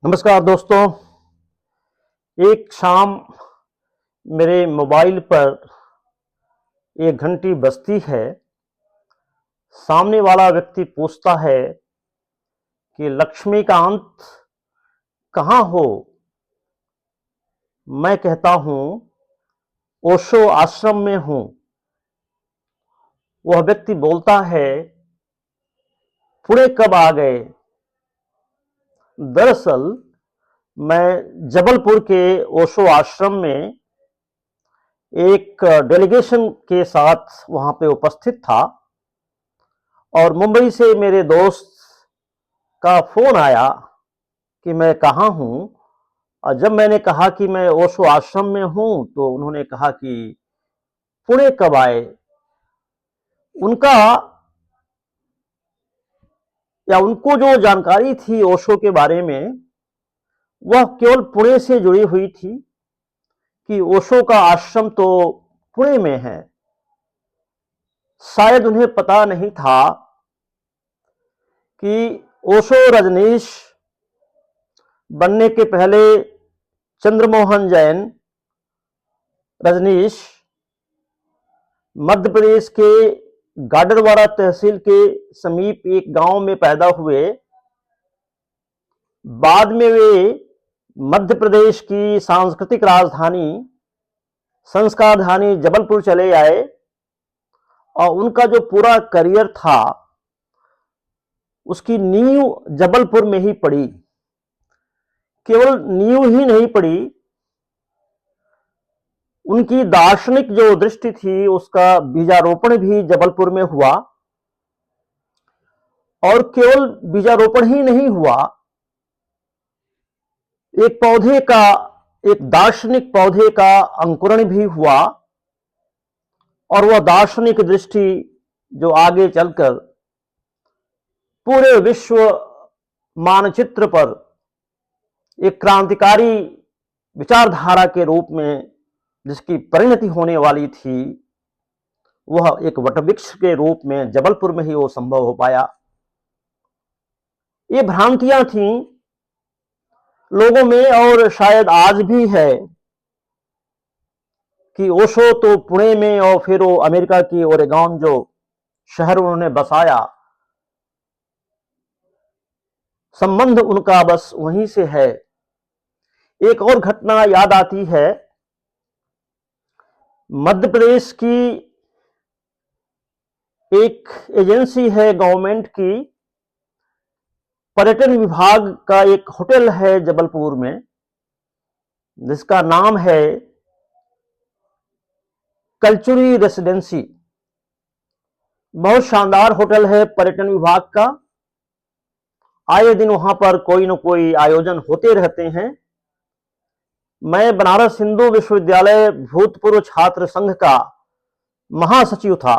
नमस्कार दोस्तों। एक शाम मेरे मोबाइल पर एक घंटी बजती है। सामने वाला व्यक्ति पूछता है कि लक्ष्मीकांत कहाँ हो। मैं कहता हूँ ओशो आश्रम में हूँ। वह व्यक्ति बोलता है पुणे कब आ गए। दरअसल मैं जबलपुर के ओशो आश्रम में एक डेलीगेशन के साथ वहां पे उपस्थित था और मुंबई से मेरे दोस्त का फोन आया कि मैं कहाँ हूँ। और जब मैंने कहा कि मैं ओशो आश्रम में हूँ तो उन्होंने कहा कि पुणे कब आए। उनका या उनको जो जानकारी थी ओशो के बारे में वह केवल पुणे से जुड़ी हुई थी कि ओशो का आश्रम तो पुणे में है। शायद उन्हें पता नहीं था कि ओशो रजनीश बनने के पहले चंद्रमोहन जैन रजनीश मध्य प्रदेश के गाडरवाड़ा तहसील के समीप एक गांव में पैदा हुए। बाद में वे मध्य प्रदेश की सांस्कृतिक राजधानी संस्कारधानी जबलपुर चले आए और उनका जो पूरा करियर था उसकी नींव जबलपुर में ही पड़ी। केवल नींव ही नहीं पड़ी, उनकी दार्शनिक जो दृष्टि थी उसका बीजारोपण भी जबलपुर में हुआ। और केवल बीजारोपण ही नहीं हुआ, एक पौधे का, एक दार्शनिक पौधे का अंकुरण भी हुआ और वह दार्शनिक दृष्टि जो आगे चलकर पूरे विश्व मानचित्र पर एक क्रांतिकारी विचारधारा के रूप में जिसकी परिणति होने वाली थी वह एक वटवृक्ष के रूप में जबलपुर में ही वो संभव हो पाया। ये भ्रांतियां थीं लोगों में और शायद आज भी है कि ओशो तो पुणे में और फिर वो अमेरिका की ओरेगॉन जो शहर उन्होंने बसाया, संबंध उनका बस वहीं से है। एक और घटना याद आती है, मध्य प्रदेश की एक एजेंसी है गवर्नमेंट की, पर्यटन विभाग का एक होटल है जबलपुर में जिसका नाम है कल्चुरी रेसिडेंसी। बहुत शानदार होटल है पर्यटन विभाग का। आए दिन वहां पर कोई न कोई आयोजन होते रहते हैं। मैं बनारस हिंदू विश्वविद्यालय भूतपूर्व छात्र संघ का महासचिव था।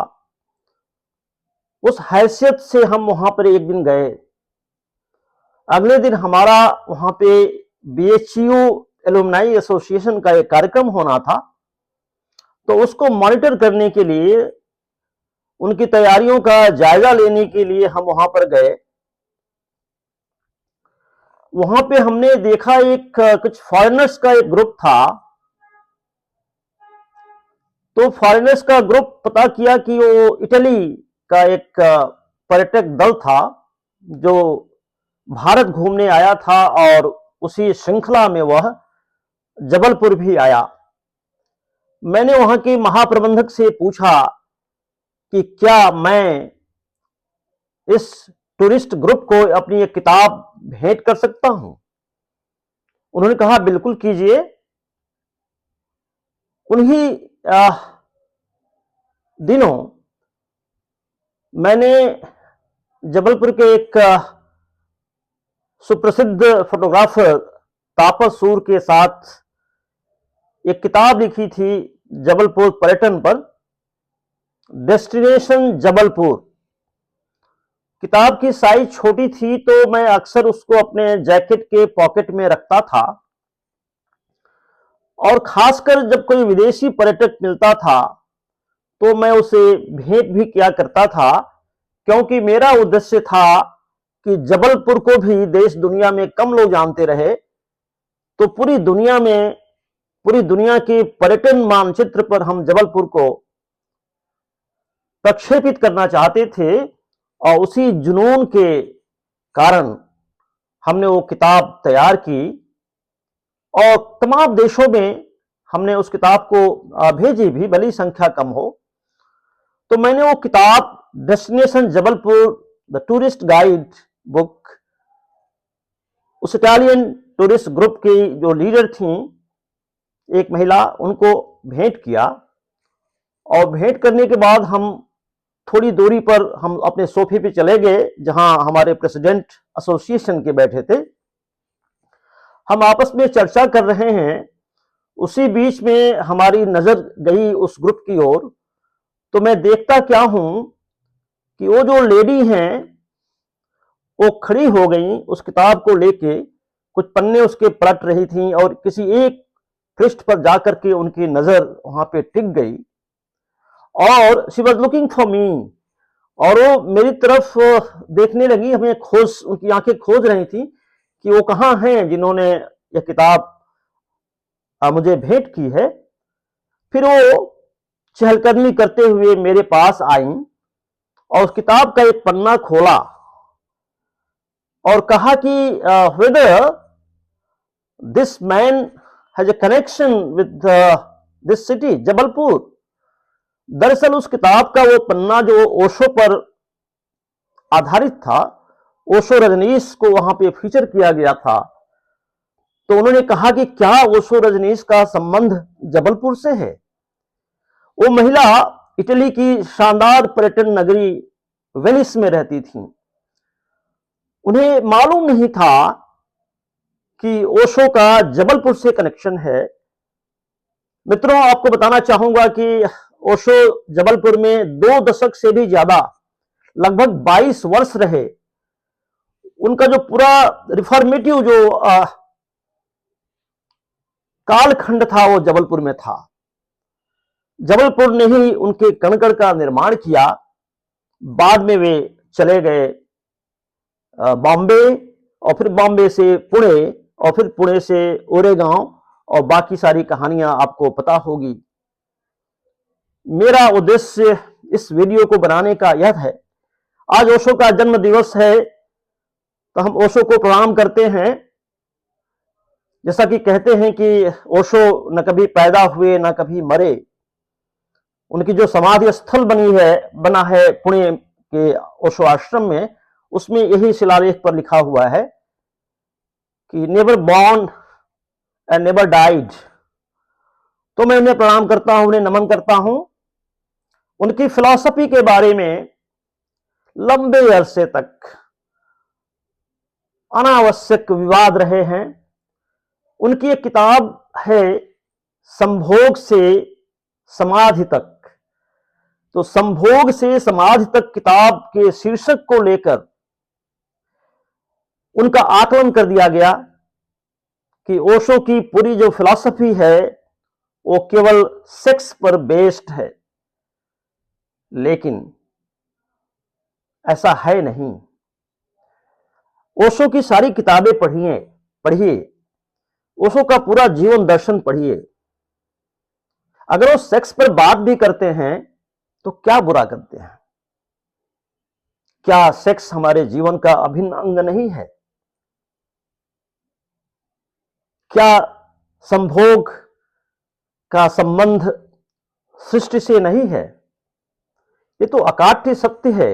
उस हैसियत से हम वहां पर एक दिन गए। अगले दिन हमारा वहां पे बीएचयू एलुमनाई एसोसिएशन का एक कार्यक्रम होना था, तो उसको मॉनिटर करने के लिए, उनकी तैयारियों का जायजा लेने के लिए हम वहां पर गए। वहां पे हमने देखा एक कुछ फॉरेनर्स का एक ग्रुप था। तो फॉरेनर्स का ग्रुप, पता किया कि वो इटली का एक पर्यटक दल था जो भारत घूमने आया था और उसी श्रृंखला में वह जबलपुर भी आया। मैंने वहां के महाप्रबंधक से पूछा कि क्या मैं इस टूरिस्ट ग्रुप को अपनी एक किताब भेंट कर सकता हूं। उन्होंने कहा बिल्कुल कीजिए। उन्हीं दिनों मैंने जबलपुर के एक सुप्रसिद्ध फोटोग्राफर तापस सूर के साथ एक किताब लिखी थी जबलपुर पर्यटन पर, डेस्टिनेशन जबलपुर। किताब की साइज छोटी थी तो मैं अक्सर उसको अपने जैकेट के पॉकेट में रखता था और खासकर जब कोई विदेशी पर्यटक मिलता था तो मैं उसे भेंट भी किया करता था, क्योंकि मेरा उद्देश्य था कि जबलपुर को भी देश दुनिया में कम लोग जानते रहे, तो पूरी दुनिया के पर्यटन मानचित्र पर हम जबलपुर को प्रक्षेपित करना चाहते थे। और उसी जुनून के कारण हमने वो किताब तैयार की और तमाम देशों में हमने उस किताब को भेजी भी, भली संख्या कम हो। तो मैंने वो किताब destination Jabalpur the tourist guide book उस इटालियन टूरिस्ट ग्रुप की जो लीडर थी एक महिला, उनको भेंट किया। और भेंट करने के बाद हम थोड़ी दूरी पर हम अपने सोफे पे चले गए जहां हमारे प्रेसिडेंट एसोसिएशन के बैठे थे। हम आपस में चर्चा कर रहे हैं, उसी बीच में हमारी नजर गई उस ग्रुप की ओर। तो मैं देखता क्या हूं कि वो जो लेडी हैं वो खड़ी हो गई, उस किताब को लेके कुछ पन्ने उसके पलट रही थी और किसी एक पृष्ठ पर जाकर के उनकी नजर वहां पे टिक गई और she was looking for me, और वो मेरी तरफ देखने लगी। हमें खोज, उनकी आंखें खोज रही थी कि वो कहाँ हैं जिन्होंने यह किताब मुझे भेंट की है। फिर वो चहलकदमी करते हुए मेरे पास आई और उस किताब का एक पन्ना खोला और कहा कि whether this man has a connection with this city Jabalpur. दरअसल उस किताब का वो पन्ना जो ओशो पर आधारित था, ओशो रजनीश को वहां पे फीचर किया गया था। तो उन्होंने कहा कि क्या ओशो रजनीश का संबंध जबलपुर से है। वो महिला इटली की शानदार पर्यटन नगरी वेनिस में रहती थी। उन्हें मालूम नहीं था कि ओशो का जबलपुर से कनेक्शन है। मित्रों, आपको बताना चाहूंगा कि ओशो जबलपुर में 2 दशक से भी ज्यादा, लगभग 22 वर्ष रहे। उनका जो पूरा रिफॉर्मेटिव जो कालखंड था वो जबलपुर में था। जबलपुर ने ही उनके कणकड़ का निर्माण किया। बाद में वे चले गए बॉम्बे, और फिर बॉम्बे से पुणे, और फिर पुणे से ओरेगांव, और बाकी सारी कहानियां आपको पता होगी। मेरा उद्देश्य इस वीडियो को बनाने का यह है, आज ओशो का जन्म दिवस है तो हम ओशो को प्रणाम करते हैं। जैसा कि कहते हैं कि ओशो न कभी पैदा हुए न कभी मरे। उनकी जो समाधि स्थल बना है पुणे के ओशो आश्रम में, उसमें यही शिलालेख पर लिखा हुआ है कि never born and never died. तो मैं उन्हें प्रणाम करता हूं, उन्हें नमन करता हूं। उनकी फिलॉसफी के बारे में लंबे अरसे तक अनावश्यक विवाद रहे हैं। उनकी एक किताब है संभोग से समाधि तक। तो संभोग से समाधि तक किताब के शीर्षक को लेकर उनका आकलन कर दिया गया कि ओशो की पूरी जो फिलॉसफी है वो केवल सेक्स पर बेस्ड है। लेकिन ऐसा है नहीं। ओशो की सारी किताबें पढ़िए, ओशो का पूरा जीवन दर्शन पढ़िए। अगर वो सेक्स पर बात भी करते हैं तो क्या बुरा करते हैं? क्या सेक्स हमारे जीवन का अभिन्न अंग नहीं है? क्या संभोग का संबंध सृष्टि से नहीं है? ये तो अकाट्य सत्य है,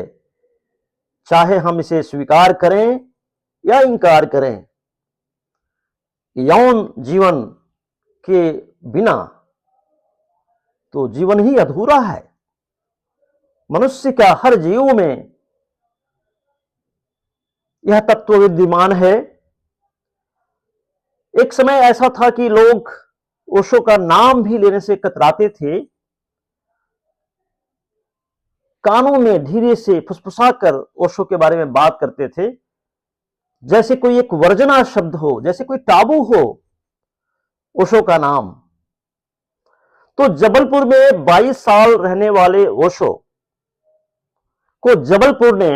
चाहे हम इसे स्वीकार करें या इंकार करें। यौन जीवन के बिना तो जीवन ही अधूरा है। मनुष्य का हर जीव में यह तत्व विद्यमान है। एक समय ऐसा था कि लोग ओशो का नाम भी लेने से कतराते थे। कानों में धीरे से फुसफुसाकर ओशो के बारे में बात करते थे, जैसे कोई एक वर्जना शब्द हो, जैसे कोई टाबू हो ओशो का नाम। तो जबलपुर में 22 साल रहने वाले ओशो को जबलपुर ने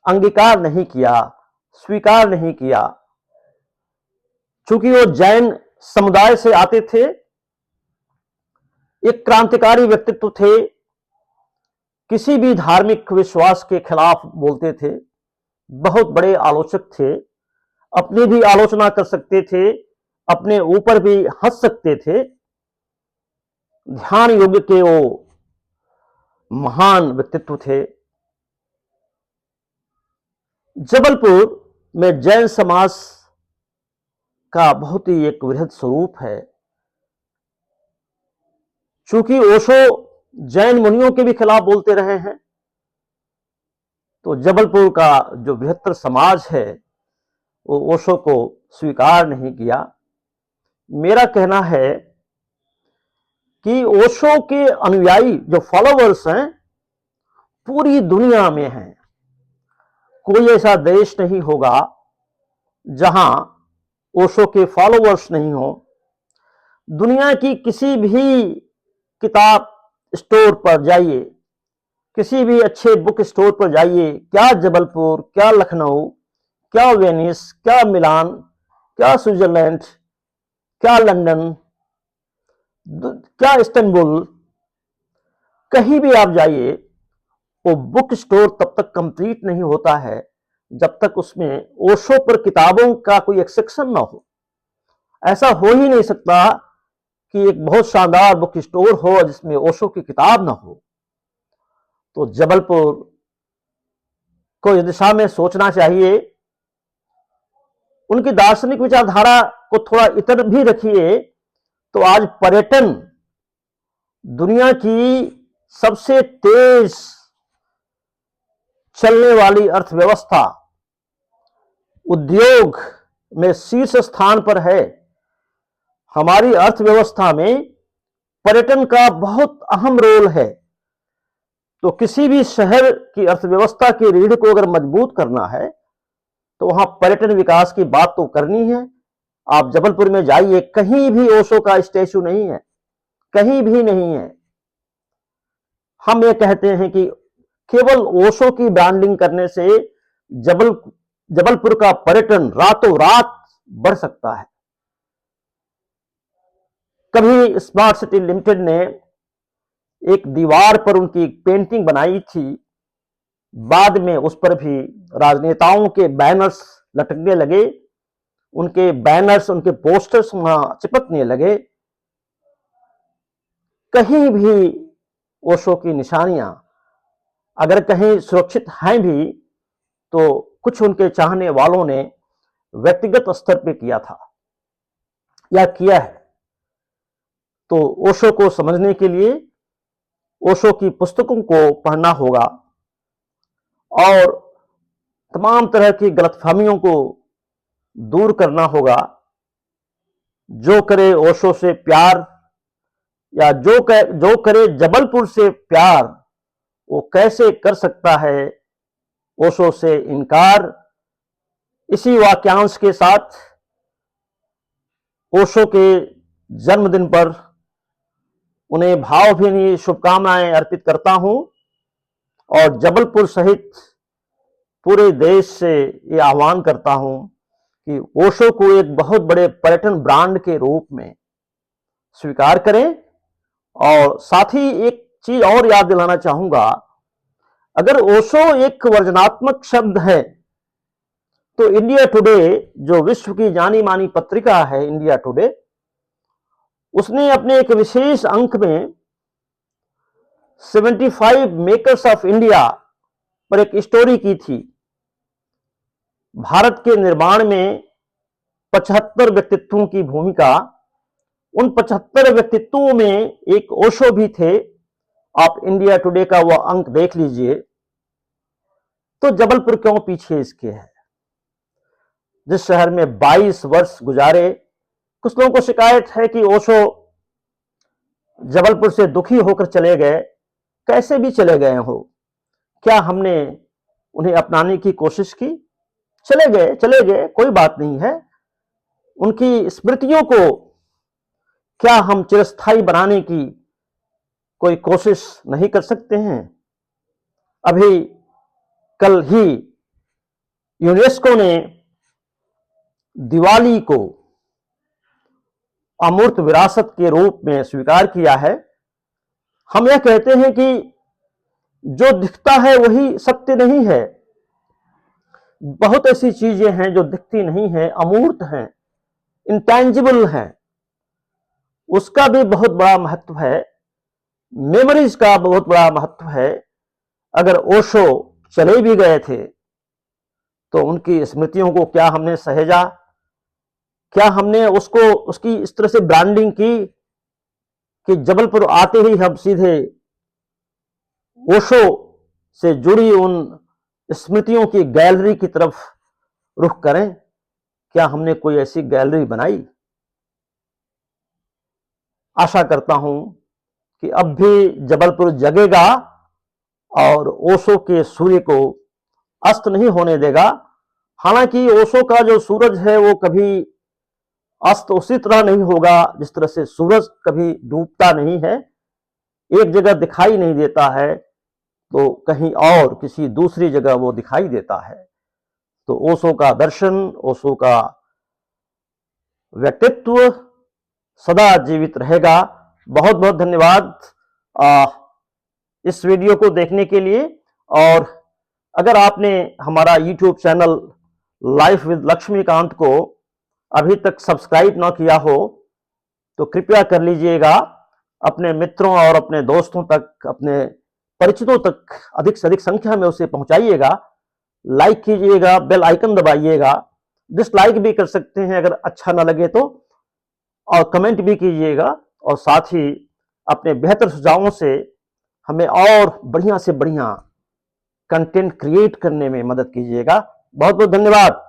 अंगीकार नहीं किया, स्वीकार नहीं किया। चूंकि वो जैन समुदाय से आते थे, एक क्रांतिकारी व्यक्तित्व थे, किसी भी धार्मिक विश्वास के खिलाफ बोलते थे, बहुत बड़े आलोचक थे, अपनी भी आलोचना कर सकते थे, अपने ऊपर भी हंस सकते थे। ध्यान योग के वो महान व्यक्तित्व थे। जबलपुर में जैन समाज का बहुत ही एक वृहद स्वरूप है। चूंकि ओशो जैन मुनियों के भी खिलाफ बोलते रहे हैं, तो जबलपुर का जो बृहत्तर समाज है वो ओशो को स्वीकार नहीं किया। मेरा कहना है कि ओशो के अनुयायी जो फॉलोवर्स हैं पूरी दुनिया में हैं। कोई ऐसा देश नहीं होगा जहां ओशो के फॉलोवर्स नहीं हो। दुनिया की किसी भी किताब स्टोर पर जाइए, किसी भी अच्छे बुक स्टोर पर जाइए, क्या जबलपुर, क्या लखनऊ, क्या वेनिस, क्या मिलान, क्या स्विट्जरलैंड, क्या लंदन, क्या इस्तांबुल, कहीं भी आप जाइए, वो बुक स्टोर तब तक कंप्लीट नहीं होता है जब तक उसमें ओशो पर किताबों का कोई एक सेक्शन ना हो। ऐसा हो ही नहीं सकता कि एक बहुत शानदार बुक स्टोर हो जिसमें ओशो की किताब ना हो। तो जबलपुर को इस दिशा में सोचना चाहिए। उनकी दार्शनिक विचारधारा को थोड़ा इतर भी रखिए तो आज पर्यटन दुनिया की सबसे तेज चलने वाली अर्थव्यवस्था, उद्योग में शीर्ष स्थान पर है। हमारी अर्थव्यवस्था में पर्यटन का बहुत अहम रोल है। तो किसी भी शहर की अर्थव्यवस्था की रीढ़ को अगर मजबूत करना है तो वहां पर्यटन विकास की बात तो करनी है। आप जबलपुर में जाइए, कहीं भी ओशो का स्टैचू नहीं है, कहीं भी नहीं है। हम ये कहते हैं कि केवल ओशो की ब्रांडिंग करने से जबलपुर का पर्यटन रातों रात बढ़ सकता है। कभी स्मार्ट सिटी लिमिटेड ने एक दीवार पर उनकी एक पेंटिंग बनाई थी, बाद में उस पर भी राजनेताओं के बैनर्स लटकने लगे, उनके बैनर्स, उनके पोस्टर्स वहां चिपकने लगे। कहीं भी ओशो की निशानियां अगर कहीं सुरक्षित हैं भी तो कुछ उनके चाहने वालों ने व्यक्तिगत स्तर पर किया था या किया है। तो ओशो को समझने के लिए ओशो की पुस्तकों को पढ़ना होगा और तमाम तरह की गलतफहमियों को दूर करना होगा। जो करे ओशो से प्यार या जो करे जबलपुर से प्यार, वो कैसे कर सकता है ओशो से इनकार। इसी वाक्यांश के साथ ओशो के जन्मदिन पर उन्हें भावभीनी शुभकामनाएं अर्पित करता हूं और जबलपुर सहित पूरे देश से ये आह्वान करता हूं कि ओशो को एक बहुत बड़े पर्यटन ब्रांड के रूप में स्वीकार करें। और साथ ही एक चीज और याद दिलाना चाहूंगा, अगर ओशो एक वर्जनात्मक शब्द है तो इंडिया टुडे, जो विश्व की जानी मानी पत्रिका है इंडिया टुडे, उसने अपने एक विशेष अंक में 75 मेकर्स ऑफ इंडिया पर एक स्टोरी की थी। भारत के निर्माण में 75 व्यक्तित्वों की भूमिका, उन 75 व्यक्तित्वों में एक ओशो भी थे। आप इंडिया टुडे का वह अंक देख लीजिए। तो जबलपुर क्यों पीछे इसके है? जिस शहर में 22 वर्ष गुजारे, कुछ लोगों को शिकायत है कि ओशो जबलपुर से दुखी होकर चले गए। कैसे भी चले गए हो, क्या हमने उन्हें अपनाने की कोशिश की? चले गए, कोई बात नहीं है। उनकी स्मृतियों को क्या हम चिरस्थायी बनाने की कोई कोशिश नहीं कर सकते हैं? अभी कल ही यूनेस्को ने दिवाली को अमूर्त विरासत के रूप में स्वीकार किया है। हम यह कहते हैं कि जो दिखता है वही सत्य नहीं है। बहुत ऐसी चीजें हैं जो दिखती नहीं है, अमूर्त हैं, इंटेंजिबल हैं, उसका भी बहुत बड़ा महत्व है। मेमोरीज का बहुत बड़ा महत्व है। अगर ओशो चले भी गए थे तो उनकी स्मृतियों को क्या हमने सहेजा, क्या हमने उसको उसकी इस तरह से ब्रांडिंग की कि जबलपुर आते ही हम सीधे ओशो से जुड़ी उन स्मृतियों की गैलरी की तरफ रुख करें? क्या हमने कोई ऐसी गैलरी बनाई? आशा करता हूं कि अब भी जबलपुर जगेगा और ओशो के सूर्य को अस्त नहीं होने देगा। हालांकि ओशो का जो सूरज है वो कभी अस्त उसी तरह नहीं होगा जिस तरह से सूरज कभी डूबता नहीं है। एक जगह दिखाई नहीं देता है तो कहीं और किसी दूसरी जगह वो दिखाई देता है। तो ओशो का दर्शन, ओशो का व्यक्तित्व सदा जीवित रहेगा। बहुत बहुत धन्यवाद इस वीडियो को देखने के लिए। और अगर आपने हमारा YouTube channel life with Lakshmikant को अभी तक सब्सक्राइब ना किया हो तो कृपया कर लीजिएगा। अपने मित्रों और अपने दोस्तों तक, अपने परिचितों तक अधिक से अधिक संख्या में उसे पहुंचाइएगा। लाइक कीजिएगा, बेल आइकन दबाइएगा, डिसलाइक भी कर सकते हैं अगर अच्छा ना लगे तो, और कमेंट भी कीजिएगा। और साथ ही अपने बेहतर सुझावों से हमें और बढ़िया से बढ़िया कंटेंट क्रिएट करने में मदद कीजिएगा। बहुत बहुत धन्यवाद।